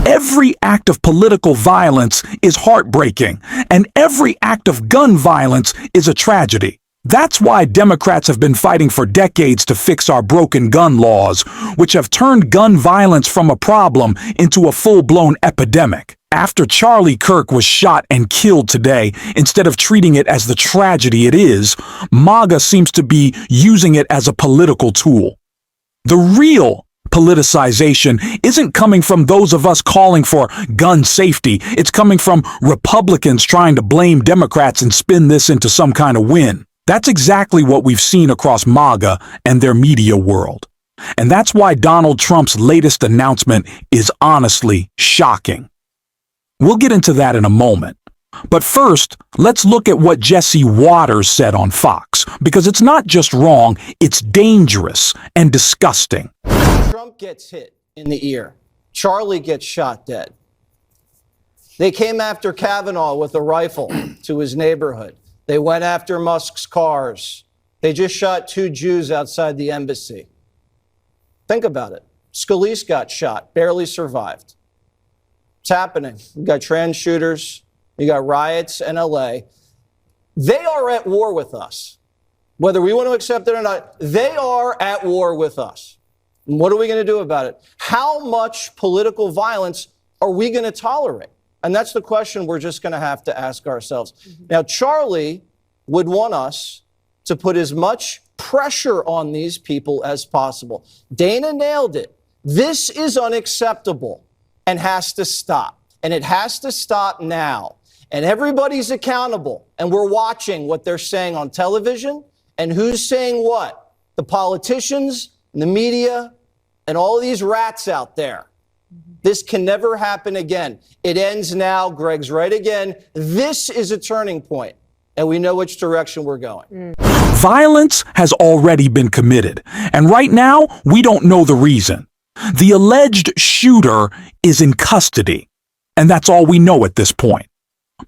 Every act of political violence is heartbreaking, and every act of gun violence is a tragedy. That's why Democrats have been fighting for decades to fix our broken gun laws, which have turned gun violence from a problem into a full-blown epidemic. After Charlie Kirk was shot and killed today, instead of treating it as the tragedy it is, MAGA seems to be using it as a political tool. The real politicization isn't coming from those of us calling for gun safety. It's coming from Republicans trying to blame Democrats and spin this into some kind of win. That's exactly what we've seen across MAGA and their media world. And that's why Donald Trump's latest announcement is honestly shocking. We'll get into that in a moment. But first, let's look at what Jesse Watters said on Fox, because it's not just wrong, it's dangerous and disgusting. Trump gets hit in the ear. Charlie gets shot dead. They came after Kavanaugh with a rifle to his neighborhood. They went after Musk's cars. They just shot 2 Jews outside the embassy. Think about it. Scalise got shot, barely survived. It's happening. You got trans shooters. You got riots in LA. They are at war with us. Whether we want to accept it or not, they are at war with us. And what are we going to do about it? How much political violence are we going to tolerate? And that's the question we're just going to have to ask ourselves. Now, Charlie would want us to put as much pressure on these people as possible. Dana nailed it. This is unacceptable and has to stop. And it has to stop now. And everybody's accountable. And we're watching what they're saying on television and who's saying what. The politicians and the media and all of these rats out there. This can never happen again. It ends now. Greg's right again. This is a turning point, and we know which direction we're going. Violence has already been committed, and right now, we don't know the reason. The alleged shooter is in custody, and that's all we know at this point.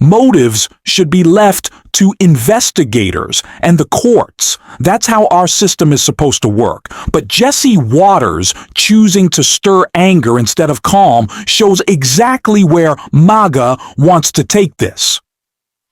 Motives should be left to investigators and the courts. That's how our system is supposed to work. But Jesse Watters choosing to stir anger instead of calm shows exactly where MAGA wants to take this.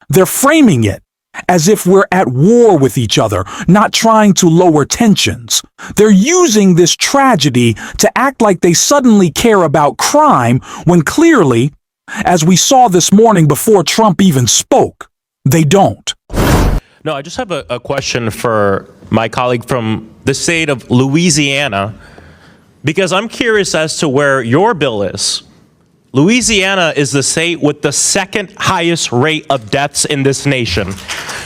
They're framing it as if we're at war with each other, not trying to lower tensions. They're using this tragedy to act like they suddenly care about crime when clearly, as we saw this morning before Trump even spoke, they don't. No, I just have a question for my colleague from the state of Louisiana, because I'm curious as to where your bill is. Louisiana is the state with the second highest rate of deaths in this nation.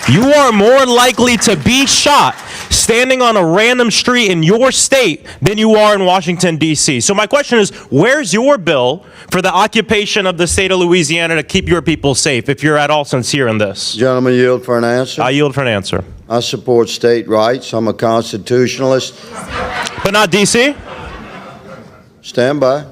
You are more likely to be shot standing on a random street in your state than you are in Washington, D.C. So my question is, where's your bill for the occupation of the state of Louisiana to keep your people safe, if you're at all sincere in this? Gentlemen, yield for an answer. I yield for an answer. I support state rights. I'm a constitutionalist. But not D.C.? Stand by.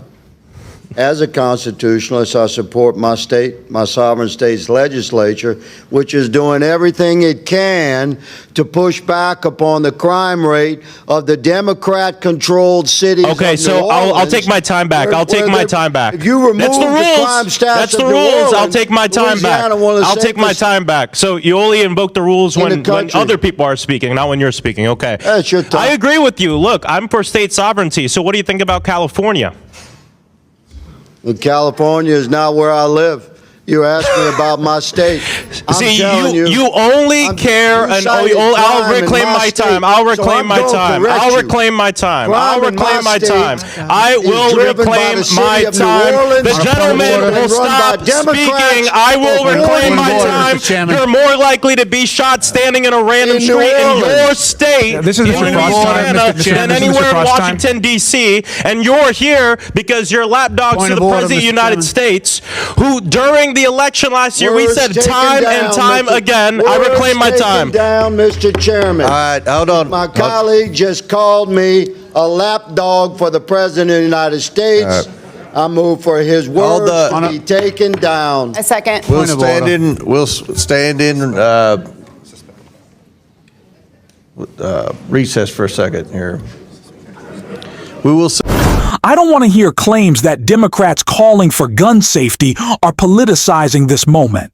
As a constitutionalist, I support my state, my sovereign state's legislature, which is doing everything it can to push back upon the crime rate of the Democrat-controlled cities. Okay, so I'll take my time back. I'll take my time back. If you remove That's the rules. the crime stats That's of the New rules. Orleans, I'll take my time back. I'll take my time back. So you only invoke the rules when other people are speaking, not when you're speaking. Okay. That's your time. I agree with you. Look, I'm for state sovereignty. So what do you think about California? California is not where I live. You asked me about my state. See, you only care, and I'll reclaim my time. I'll reclaim my time. I'll reclaim my time. I'll reclaim my time. I will reclaim my time. The gentleman will stop speaking. I will reclaim my time. You're more likely to be shot standing in a random street in your state in Louisiana than anywhere in Washington, D.C. And you're here because you're lapdogs to the President of the United States, who during the election last year, we said time and time again, I reclaim my time. Down, Mr. Chairman. All right, hold on. My colleague just called me a lapdog for the President of the United States. I move for his words to be taken down. A second. We'll stand in recess for a second here. We will. I don't want to hear claims that Democrats calling for gun safety are politicizing this moment.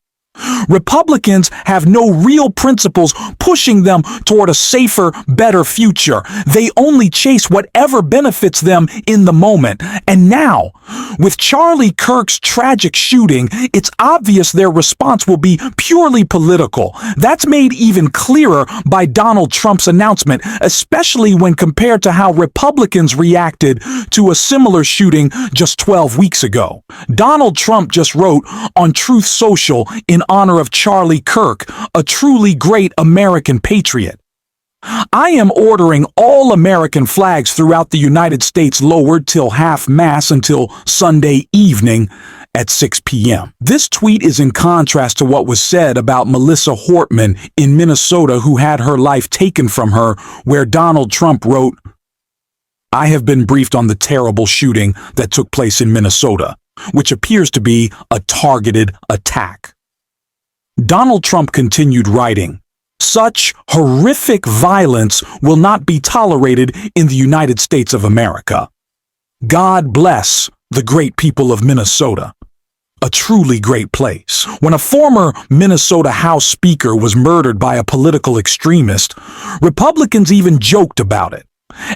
Republicans have no real principles pushing them toward a safer, better future. They only chase whatever benefits them in the moment. And now, with Charlie Kirk's tragic shooting, it's obvious their response will be purely political. That's made even clearer by Donald Trump's announcement, especially when compared to how Republicans reacted to a similar shooting just 12 weeks ago. Donald Trump just wrote on Truth Social in honor of Charlie Kirk, a truly great American patriot. I am ordering all American flags throughout the United States lowered till half-mast until Sunday evening at 6 p.m. This tweet is in contrast to what was said about Melissa Hortman in Minnesota, who had her life taken from her, where Donald Trump wrote, "I have been briefed on the terrible shooting that took place in Minnesota, which appears to be a targeted attack." Donald Trump continued writing, "Such horrific violence will not be tolerated in the United States of America. God bless the great people of Minnesota. A truly great place." When a former Minnesota House Speaker was murdered by a political extremist, Republicans even joked about it.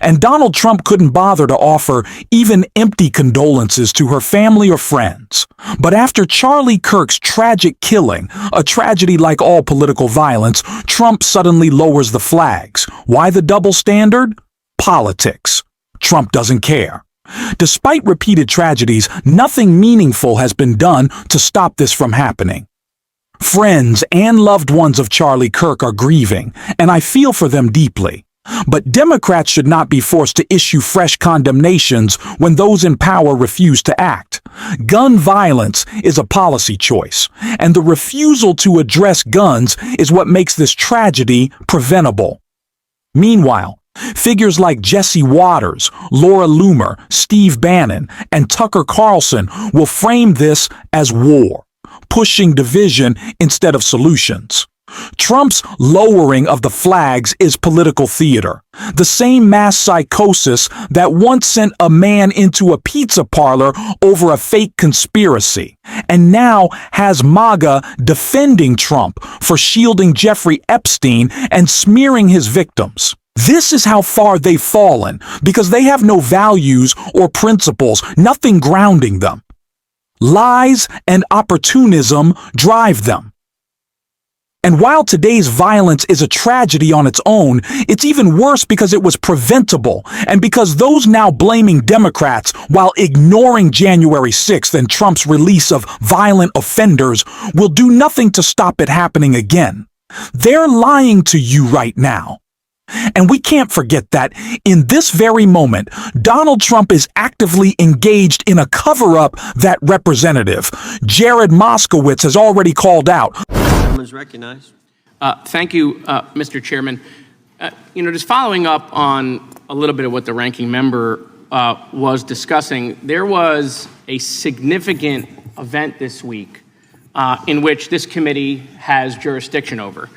And Donald Trump couldn't bother to offer even empty condolences to her family or friends. But after Charlie Kirk's tragic killing, a tragedy like all political violence, Trump suddenly lowers the flags. Why the double standard? Politics. Trump doesn't care. Despite repeated tragedies, nothing meaningful has been done to stop this from happening. Friends and loved ones of Charlie Kirk are grieving, and I feel for them deeply. But Democrats should not be forced to issue fresh condemnations when those in power refuse to act. Gun violence is a policy choice, and the refusal to address guns is what makes this tragedy preventable. Meanwhile, figures like Jesse Waters, Laura Loomer, Steve Bannon, and Tucker Carlson will frame this as war, pushing division instead of solutions. Trump's lowering of the flags is political theater, the same mass psychosis that once sent a man into a pizza parlor over a fake conspiracy, and now has MAGA defending Trump for shielding Jeffrey Epstein and smearing his victims. This is how far they've fallen, because they have no values or principles, nothing grounding them. Lies and opportunism drive them. And while today's violence is a tragedy on its own, it's even worse because it was preventable, and because those now blaming Democrats while ignoring January 6th and Trump's release of violent offenders will do nothing to stop it happening again. They're lying to you right now. And we can't forget that in this very moment, Donald Trump is actively engaged in a cover-up that Representative Jared Moskowitz has already called out. Is recognized. Thank you, Mr. Chairman. Just following up on a little bit of what the ranking member was discussing, there was a significant event this week in which this committee has jurisdiction over.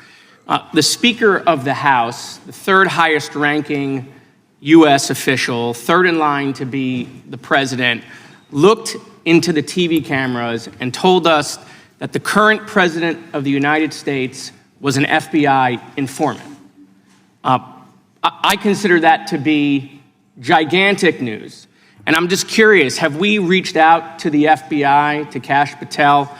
The Speaker of the House, the third highest ranking U.S. official, third in line to be the president, looked into the TV cameras and told us that the current president of the United States was an FBI informant. I consider that to be gigantic news. And I'm just curious, have we reached out to the FBI, to Kash Patel,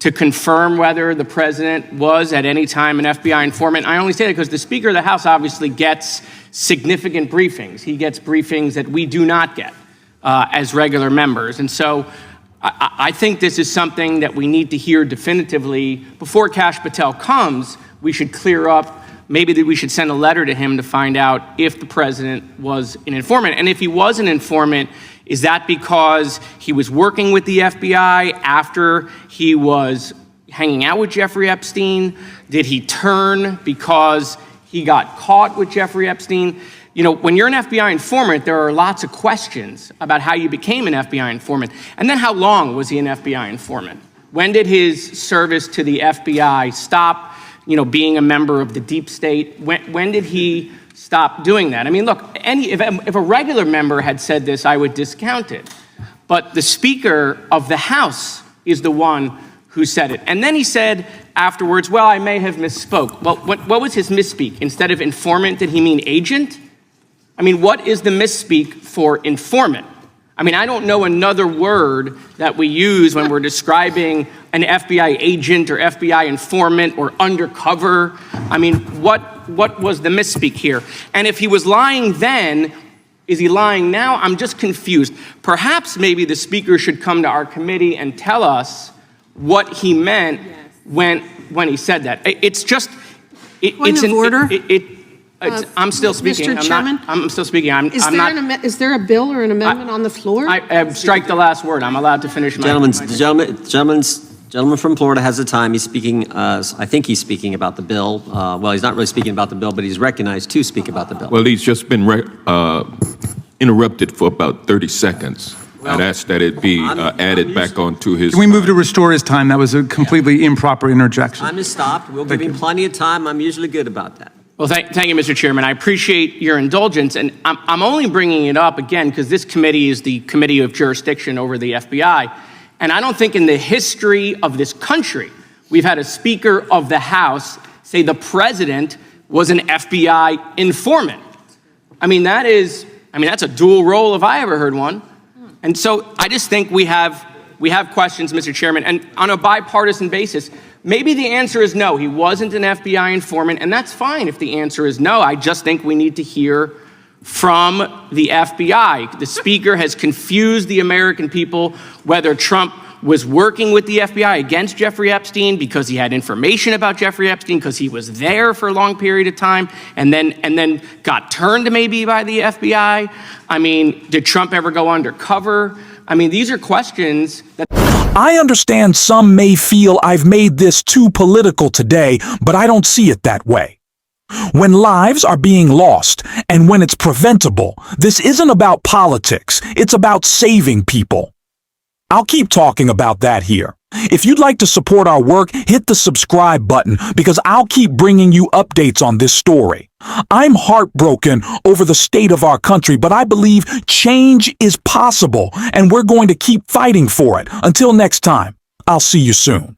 to confirm whether the president was at any time an FBI informant? I only say that because the Speaker of the House obviously gets significant briefings. He gets briefings that we do not get as regular members. And so I think this is something that we need to hear definitively. Before Kash Patel comes, we should clear up, maybe that we should send a letter to him to find out if the president was an informant. And if he was an informant, is that because he was working with the FBI after he was hanging out with Jeffrey Epstein? Did he turn because he got caught with Jeffrey Epstein? When you're an FBI informant, there are lots of questions about how you became an FBI informant. And then how long was he an FBI informant? When did his service to the FBI stop, being a member of the deep state? When did he stop doing that. I mean, look, if a regular member had said this, I would discount it. But the Speaker of the House is the one who said it. And then he said afterwards, well, I may have misspoke. Well, what was his misspeak? Instead of informant, did he mean agent? I mean, what is the misspeak for informant? I mean, I don't know another word that we use when we're describing an FBI agent or FBI informant or undercover. I mean, what was the misspeak here? And if he was lying then, is he lying now? I'm just confused. Perhaps maybe the Speaker should come to our committee and tell us what he meant when he said that. It's just... Point of order. I'm still speaking. Mr. Chairman? I'm still speaking. Is there a bill or an amendment on the floor? I strike the last word. I'm allowed to finish my... The gentleman from Florida has the time. He's speaking, I think he's speaking about the bill. Well, he's not really speaking about the bill, but he's recognized to speak about the bill. Well, he's just been interrupted for about 30 seconds. I'd ask that it be added back onto his... Can we move to restore his time? That was a completely improper interjection. Time is stopped. We'll give him plenty of time. I'm usually good about that. Well, thank you, Mr. Chairman. I appreciate your indulgence, and I'm only bringing it up again because this committee is the committee of jurisdiction over the FBI, and I don't think in the history of this country we've had a Speaker of the House say the president was an FBI informant. I mean, that's a dual role if I ever heard one. And so I just think we have questions, Mr. Chairman, and on a bipartisan basis. Maybe the answer is no, he wasn't an FBI informant, and that's fine if the answer is no. I just think we need to hear from the FBI. The Speaker has confused the American people whether Trump was working with the FBI against Jeffrey Epstein because he had information about Jeffrey Epstein, because he was there for a long period of time, and then got turned maybe by the FBI. I mean, did Trump ever go undercover? I mean, these are questions that... I understand some may feel I've made this too political today, but I don't see it that way. When lives are being lost and when it's preventable, this isn't about politics, it's about saving people. I'll keep talking about that here. If you'd like to support our work, hit the subscribe button because I'll keep bringing you updates on this story. I'm heartbroken over the state of our country, but I believe change is possible, and we're going to keep fighting for it. Until next time, I'll see you soon.